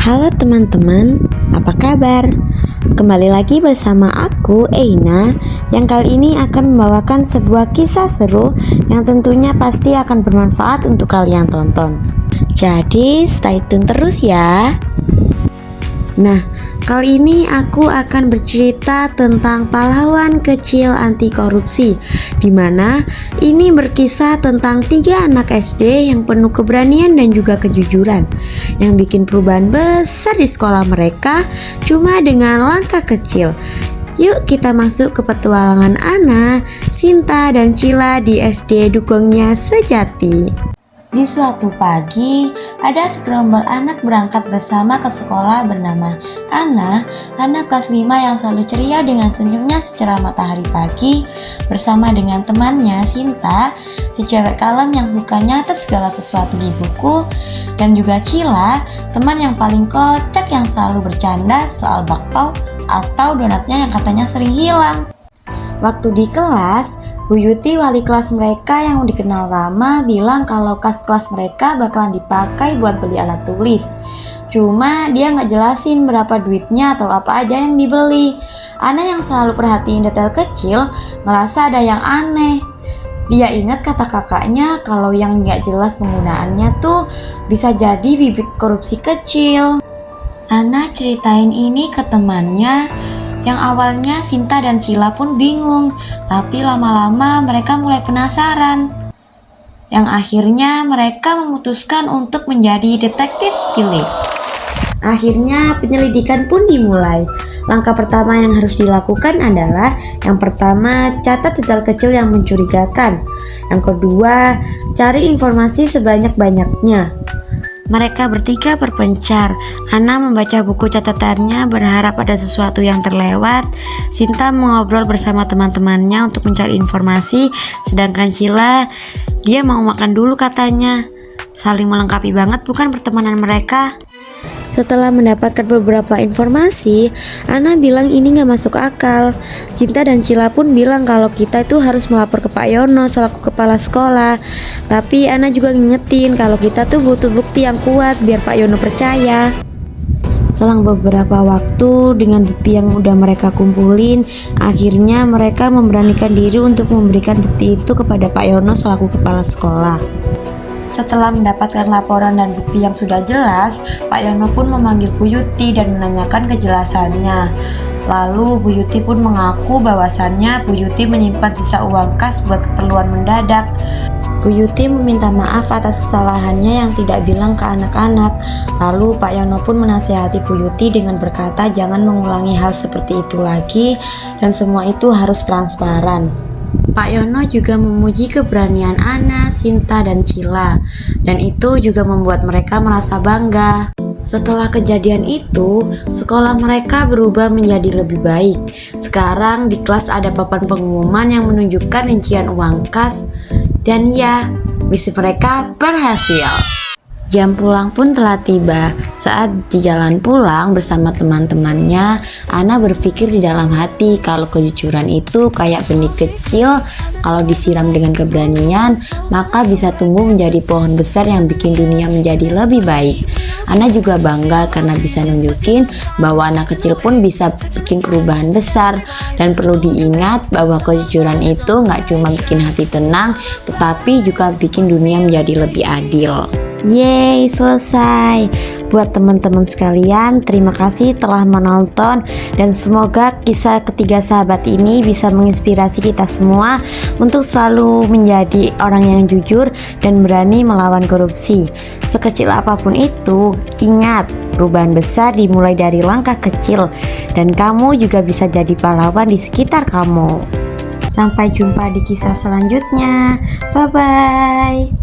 Halo teman-teman, apa kabar? Kembali lagi bersama aku, Eina, yang kali ini akan membawakan sebuah kisah seru yang tentunya pasti akan bermanfaat untuk kalian tonton. Jadi stay tune terus ya. Nah, kali ini aku akan bercerita tentang pahlawan kecil anti korupsi, dimana ini berkisah tentang 3 anak SD yang penuh keberanian dan juga kejujuran, yang bikin perubahan besar di sekolah mereka cuma dengan langkah kecil. Yuk kita masuk ke petualangan Ana, Sinta, dan Cila di SD Dugongnya Sejati. Di suatu pagi, ada segerombol anak berangkat bersama ke sekolah bernama Ana, anak kelas 5 yang selalu ceria dengan senyumnya secerah matahari pagi, bersama dengan temannya Sinta, si cewek kalem yang suka nyatet segala sesuatu di buku, dan juga Cila, teman yang paling kocak yang selalu bercanda soal bakpao atau donatnya yang katanya sering hilang. Waktu di kelas, Bu Yuti, wali kelas mereka yang dikenal lama, bilang kalau kas kelas mereka bakalan dipakai buat beli alat tulis. Cuma dia nggak jelasin berapa duitnya atau apa aja yang dibeli. Ana yang selalu perhatiin detail kecil ngerasa ada yang aneh. Dia ingat kata kakaknya kalau yang nggak jelas penggunaannya tuh bisa jadi bibit korupsi kecil. Ana ceritain ini ke temannya. Yang awalnya Sinta dan Cila pun bingung, tapi lama-lama mereka mulai penasaran. Yang akhirnya mereka memutuskan untuk menjadi detektif cilik. Akhirnya penyelidikan pun dimulai. Langkah pertama yang harus dilakukan adalah yang pertama, catat detail kecil yang mencurigakan. Yang kedua, cari informasi sebanyak-banyaknya. Mereka bertiga berpencar. Ana membaca buku catatannya berharap ada sesuatu yang terlewat. Sinta mengobrol bersama teman-temannya untuk mencari informasi. Sedangkan Cila, dia mau makan dulu katanya. Saling melengkapi banget bukan pertemanan mereka? Setelah mendapatkan beberapa informasi, Ana bilang ini gak masuk akal. Sinta dan Cila pun bilang kalau kita itu harus melapor ke Pak Yono selaku kepala sekolah. Tapi Ana juga ngingetin kalau kita tuh butuh bukti yang kuat biar Pak Yono percaya. Selang beberapa waktu, dengan bukti yang udah mereka kumpulin, akhirnya mereka memberanikan diri untuk memberikan bukti itu kepada Pak Yono selaku kepala sekolah. Setelah mendapatkan laporan dan bukti yang sudah jelas, Pak Yono pun memanggil Bu Yuti dan menanyakan kejelasannya. Lalu Bu Yuti pun mengaku bahwasannya Bu Yuti menyimpan sisa uang kas buat keperluan mendadak. Bu Yuti meminta maaf atas kesalahannya yang tidak bilang ke anak-anak. Lalu Pak Yono pun menasihati Bu Yuti dengan berkata jangan mengulangi hal seperti itu lagi dan semua itu harus transparan. Pak Yono juga memuji keberanian Ana, Sinta, dan Cila, dan itu juga membuat mereka merasa bangga. Setelah kejadian itu, sekolah mereka berubah menjadi lebih baik. Sekarang di kelas ada papan pengumuman yang menunjukkan rincian uang kas, dan ya, misi mereka berhasil. Jam pulang pun telah tiba. Saat di jalan pulang bersama teman-temannya, Ana berpikir di dalam hati kalau kejujuran itu kayak benih kecil, kalau disiram dengan keberanian, maka bisa tumbuh menjadi pohon besar yang bikin dunia menjadi lebih baik. Ana juga bangga karena bisa nunjukin bahwa anak kecil pun bisa bikin perubahan besar. Dan perlu diingat bahwa kejujuran itu gak cuma bikin hati tenang, tetapi juga bikin dunia menjadi lebih adil. Yeay, selesai. Buat teman-teman sekalian, terima kasih telah menonton dan semoga kisah ketiga sahabat ini bisa menginspirasi kita semua untuk selalu menjadi orang yang jujur dan berani melawan korupsi. Sekecil apapun itu, ingat, perubahan besar dimulai dari langkah kecil dan kamu juga bisa jadi pahlawan di sekitar kamu. Sampai jumpa di kisah selanjutnya. Bye-bye.